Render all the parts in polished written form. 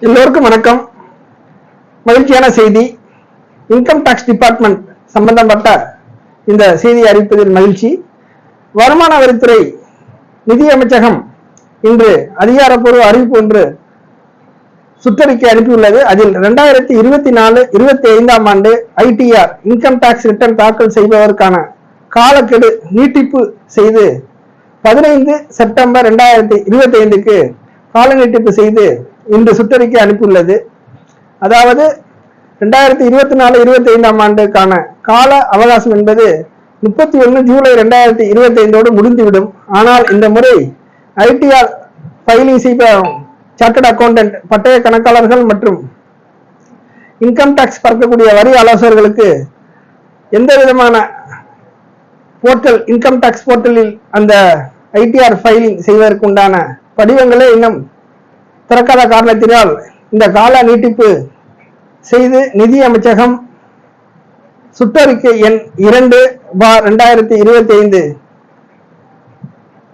எல்லோருக்கும் வணக்கம். மகிழ்ச்சியான செய்தி. இன்கம் டாக்ஸ் டிபார்ட்மெண்ட் சம்பந்தப்பட்ட இந்த செய்தியை அறிவிப்பதில் மகிழ்ச்சி. வருமான வரித்துறை நிதி அமைச்சகம் இன்று அதிகாரப்பூர்வ அறிவிப்பு ஒன்று சுற்றறிக்கை அனுப்பியுள்ளது. அதில் 2024-25 ஆண்டு ஐடிஆர் இன்கம் டாக்ஸ் ரிட்டர்ன் தாக்கல் செய்பவருக்கான காலக்கெடு நீட்டிப்பு செய்து 15 செப்டம்பர் 2025க்கு கால நீட்டிப்பு செய்து இன்று சுற்றறிக்கை அனுப்பியுள்ளது. அதாவது 2024-25 ஆண்டுக்கான கால அவகாசம் என்பது 31 ஜூலை 2025 முடிந்துவிடும். ஆனால் இந்த முறை ஐடிஆர் ஃபைலிங் செய்த சார்ட்டர்ட் அக்கௌண்டன்ட், பட்டய கணக்காளர்கள் மற்றும் இன்கம் டாக்ஸ் பார்க்கக்கூடிய வரி ஆலோசகர்களுக்கு எந்த விதமான போர்ட்டல், இன்கம் டாக்ஸ் போர்ட்டலில் அந்த ஐடிஆர் ஃபைலிங் செய்வதற்கு உண்டான படிவங்களே இன்னும் திறக்காத காரணத்தினால் இந்த கால நீட்டிப்பு செய்து நிதி அமைச்சகம் சுற்றறிக்கை எண் 2/2025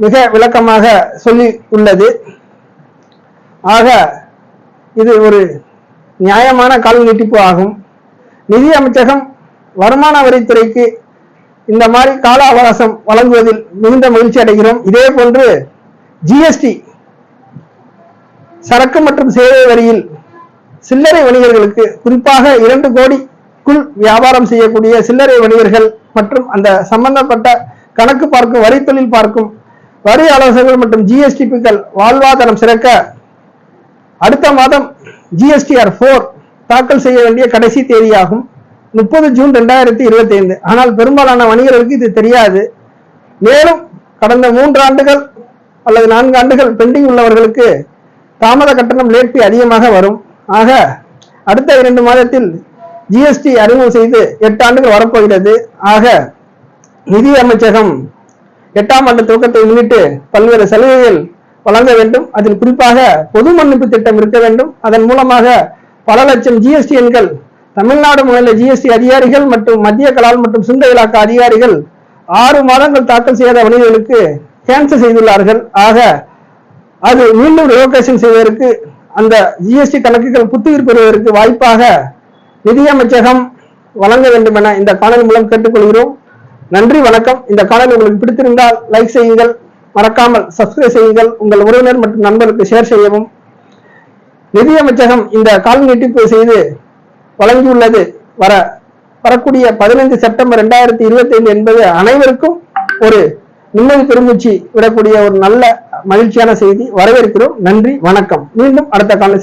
மிக விளக்கமாக சொல்லி உள்ளது. ஆக இது ஒரு நியாயமான கால நீட்டிப்பு ஆகும். நிதி அமைச்சகம் வருமான வரித்துறைக்கு இந்த மாதிரி கால அவகாசம் வழங்குவதில் மிகுந்த மகிழ்ச்சி அடைகிறோம். இதே போன்று ஜிஎஸ்டி, சரக்கு மற்றும் சேவை வரியில் சில்லறை வணிகர்களுக்கு, குறிப்பாக 2 கோடிக்குள் வியாபாரம் செய்யக்கூடிய சில்லறை வணிகர்கள் மற்றும் அந்த சம்பந்தப்பட்ட கணக்கு பார்க்கும், வரி தொழில் பார்க்கும் வரி ஆலோசகர்கள் மற்றும் ஜிஎஸ்டிபிக்கள் வாழ்வாதாரம் சிறக்க அடுத்த மாதம் GSTR 4 தாக்கல் செய்ய வேண்டிய கடைசி தேதியாகும் 30 ஜூன் 2025. ஆனால் பெரும்பாலான வணிகர்களுக்கு இது தெரியாது. மேலும் கடந்த 3 ஆண்டுகள் அல்லது 4 ஆண்டுகள் பெண்டிங் உள்ளவர்களுக்கு தாமத கட்டணம் லேட் ஃபீ அதிகமாக வரும். ஆக அடுத்த 2 மாதத்தில் ஜிஎஸ்டி அறிமுகம் செய்து 8 ஆண்டுகள் வரப்போகிறது. ஆக நிதி அமைச்சகம் 8ஆம் ஆண்டு துவக்கத்தை முன்னிட்டு பல்வேறு சலுகைகள் வழங்க வேண்டும். அதில் குறிப்பாக பொது மன்னிப்பு திட்டம் இருக்க வேண்டும். அதன் மூலமாக பல லட்சம் ஜிஎஸ்டி எண்கள் தமிழ்நாடு மாநில ஜிஎஸ்டி அதிகாரிகள் மற்றும் மத்திய கலால் மற்றும் சுங்க இலாக்கா அதிகாரிகள் 6 மாதங்கள் தாக்கல் செய்யாத வணிகர்களுக்கு கேன்சல் செய்துள்ளார்கள். ஆக அது மீண்டும் ரிவோகேஷன் செய்வதற்கு, அந்த ஜிஎஸ்டி கணக்குகள் புத்துயிர் பெறுவதற்கு வாய்ப்பாக நிதி அமைச்சகம் வழங்க வேண்டும் என இந்த காணொலி மூலம் கேட்டுக்கொள்கிறோம். நன்றி, வணக்கம். இந்த காணொலி உங்களுக்கு பிடித்திருந்தால் லைக் செய்யுங்கள், மறக்காமல் சப்ஸ்கிரைப் செய்யுங்கள், உங்கள் உறவினர் மற்றும் நண்பர்களுக்கு ஷேர் செய்யவும். நிதி அமைச்சகம் இந்த கால நீட்டிப்பு செய்து வழங்கியுள்ளது வரக்கூடிய 15 செப்டம்பர் 2025 என்பது அனைவருக்கும் ஒரு நிம்மதி பெருமூச்சு விடக்கூடிய ஒரு நல்ல மகிழ்ச்சியான செய்தி. வரவேற்கிறோம். நன்றி, வணக்கம். மீண்டும் அடுத்த காணொளி